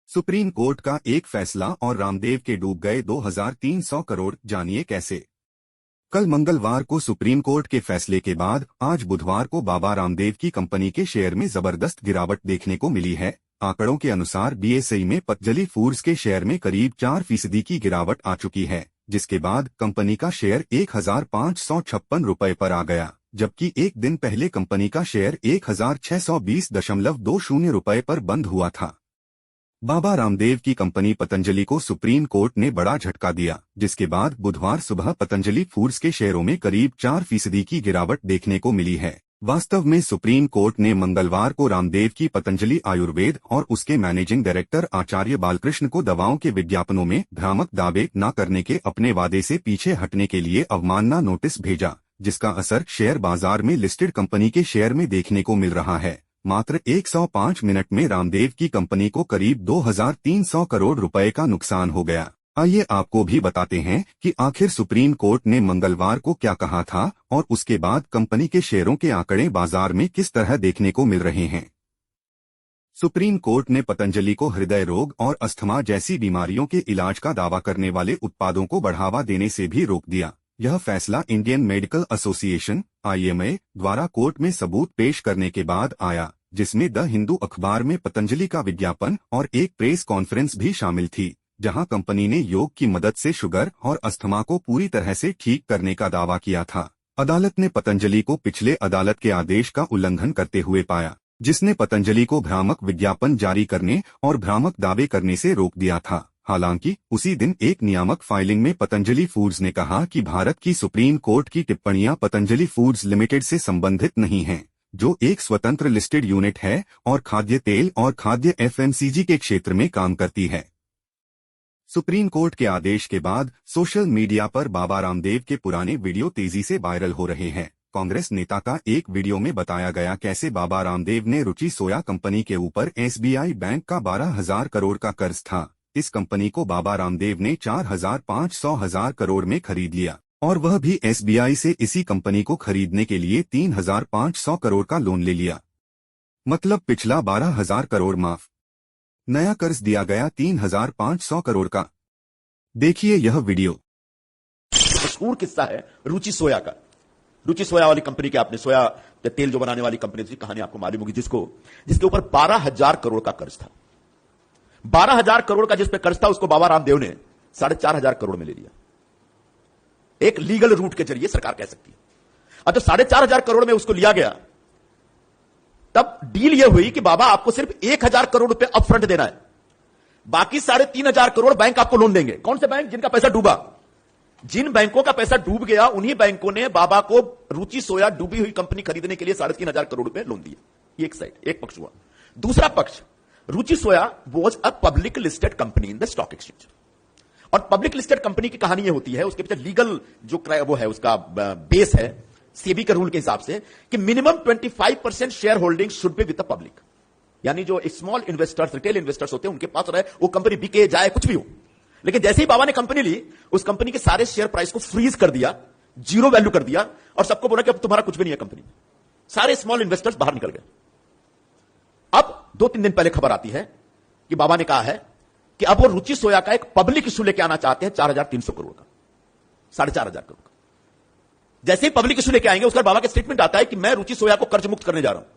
Supreme court का एक फैसला और रामदेव के डूब गए 2300 करोड़, जानिए कैसे। कल मंगलवार को सुप्रीम कोर्ट के फैसले के बाद आज बुधवार को बाबा रामदेव की कंपनी के शेयर में जबरदस्त गिरावट देखने को मिली है। आंकड़ों के अनुसार बीएसई में पतंजलि फूड्स के शेयर में करीब 4% की गिरावट आ चुकी है, जिसके बाद कंपनी का शेयर 1556 रुपये पर आ गया, जबकि एक दिन पहले कंपनी का शेयर 1620.20 रुपये पर बंद हुआ था। बाबा रामदेव की कंपनी पतंजलि को सुप्रीम कोर्ट ने बड़ा झटका दिया, जिसके बाद बुधवार सुबह पतंजलि फूड्स के शेयरों में करीब 4% की गिरावट देखने को मिली है। वास्तव में सुप्रीम कोर्ट ने मंगलवार को रामदेव की पतंजलि आयुर्वेद और उसके मैनेजिंग डायरेक्टर आचार्य बालकृष्ण को दवाओं के विज्ञापनों में भ्रामक दावे न करने के अपने वादे से पीछे हटने के लिए अवमानना नोटिस भेजा, जिसका असर शेयर बाजार में लिस्टेड कंपनी के शेयर में देखने को मिल रहा है। मात्र 105 मिनट में रामदेव की कंपनी को करीब 2300 करोड़ रुपए का नुकसान हो गया। आइए आपको भी बताते हैं कि आखिर सुप्रीम कोर्ट ने मंगलवार को क्या कहा था और उसके बाद कंपनी के शेयरों के आंकड़े बाजार में किस तरह देखने को मिल रहे हैं। सुप्रीम कोर्ट ने पतंजलि को हृदय रोग और अस्थमा जैसी बीमारियों के इलाज का दावा करने वाले उत्पादों को बढ़ावा देने से भी रोक दिया। यह फैसला इंडियन मेडिकल एसोसिएशन (IMA) द्वारा कोर्ट में सबूत पेश करने के बाद आया, जिसमें द हिंदू अखबार में पतंजलि का विज्ञापन और एक प्रेस कॉन्फ्रेंस भी शामिल थी, जहां कंपनी ने योग की मदद से शुगर और अस्थमा को पूरी तरह से ठीक करने का दावा किया था। अदालत ने पतंजलि को पिछले अदालत के आदेश का उल्लंघन करते हुए पाया, जिसने पतंजलि को भ्रामक विज्ञापन जारी करने और भ्रामक दावे करने से रोक दिया था। हालांकि उसी दिन एक नियामक फाइलिंग में पतंजलि फूड्स ने कहा कि भारत की सुप्रीम कोर्ट की टिप्पणियां पतंजलि फूड्स लिमिटेड से संबंधित नहीं हैं, जो एक स्वतंत्र लिस्टेड यूनिट है और खाद्य तेल और खाद्य FMCG के क्षेत्र में काम करती है। सुप्रीम कोर्ट के आदेश के बाद सोशल मीडिया पर बाबा रामदेव के पुराने वीडियो तेजी से वायरल हो रहे हैं। कांग्रेस नेता का एक वीडियो में बताया गया कैसे बाबा रामदेव ने रुचि सोया कंपनी के ऊपर SBI बैंक का 12,000 करोड़ का कर्ज था। इस कंपनी को बाबा रामदेव ने 4,500 करोड़ में खरीद लिया और वह भी SBI से इसी कंपनी को खरीदने के लिए 3,500 करोड़ का लोन ले लिया। मतलब पिछला 12,000 करोड़ माफ, नया कर्ज दिया गया 3,500 करोड़ का। देखिए यह वीडियो। मशहूर किस्सा है रुचि सोया का। रुचि सोया वाली कंपनी के, आपने सोया तेल जो बनाने वाली कंपनी थी, कहानी आपको मालूम होगी, जिसके ऊपर 12,000 करोड़ का कर्ज था। 12,000 करोड़ का जिस पे कर्ज था, उसको बाबा रामदेव ने 4,500 करोड़ में ले लिया। एक लीगल रूट के जरिए सरकार कह सकती है। अब जब 4,500 करोड़ में उसको लिया गया, तब डील यह हुई कि बाबा आपको सिर्फ 1,000 करोड़ रुपए अपफ्रंट देना है, बाकी 3,500 करोड़ बैंक आपको लोन देंगे। कौन से बैंक? जिनका पैसा डूबा। जिन बैंकों का पैसा डूब गया, उन्हीं बैंकों ने बाबा को रुचि सोया डूबी हुई कंपनी खरीदने के लिए 3,500 करोड़ रुपए लोन दिए। एक साइड, एक पक्ष हुआ। दूसरा पक्ष, Ruchi Soya was a public listed company in the stock exchange. और पब्लिक लिस्टेड कंपनी की कहानी यह होती है, उसके पीछे लीगल जो वो है, उसका बेस है सेबी के रूल के हिसाब से कि minimum 25% share holding should be with the public. यानी जो स्मॉल इन्वेस्टर्स, रिटेल इन्वेस्टर्स होते हैं, उनके पास रहे, वो कंपनी बिके जाए कुछ भी हो। लेकिन जैसे ही बाबा ने कंपनी ली, उस कंपनी के सारे शेयर प्राइस को फ्रीज कर दिया, जीरो वैल्यू कर दिया और सबको बोला कि अब तुम्हारा कुछ भी नहीं है कंपनी में। सारे स्मॉल इन्वेस्टर्स बाहर निकल गए। अब 2-3 दिन पहले खबर आती है कि बाबा ने कहा है कि अब वो रुचि सोया का एक पब्लिक इशू लेके आना चाहते हैं 4,300 करोड़ का, 4,500 करोड़ का। जैसे ही पब्लिक इशू लेके आएंगे, उसका बाबा का स्टेटमेंट आता है कि मैं रुचि सोया को कर्ज मुक्त करने जा रहा हूं।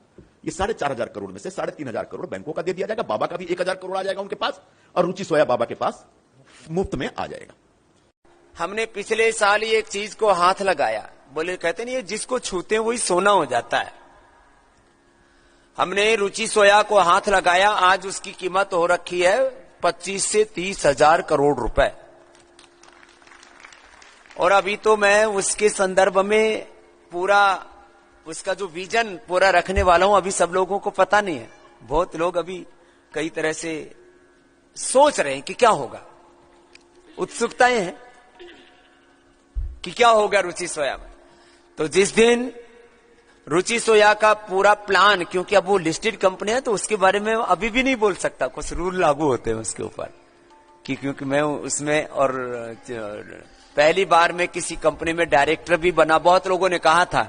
ये 4,500 करोड़ में से 3,500 करोड़ बैंकों का दे दिया जाएगा, बाबा का भी 1,000 करोड़ आ जाएगा उनके पास, और रुचि सोया बाबा के पास मुफ्त में आ जाएगा। हमने पिछले साल ही एक चीज को हाथ लगाया, बोले कहते नहीं, जिसको छूते वही सोना हो जाता है। हमने रुचि सोया को हाथ लगाया, आज उसकी कीमत हो रखी है 25 से 30,000 करोड़ रुपए। और अभी तो मैं उसके संदर्भ में पूरा उसका जो विजन पूरा रखने वाला हूं, अभी सब लोगों को पता नहीं है। बहुत लोग अभी कई तरह से सोच रहे हैं कि क्या होगा, उत्सुकताएं हैं कि क्या होगा रुचि सोया में। तो जिस दिन रुचि सोया का पूरा प्लान, क्योंकि अब वो लिस्टेड कंपनी है तो उसके बारे में अभी भी नहीं बोल सकता, कुछ रूल लागू होते हैं उसके ऊपर कि क्योंकि मैं उसमें, और पहली बार मैं किसी कंपनी में डायरेक्टर भी बना। बहुत लोगों ने कहा था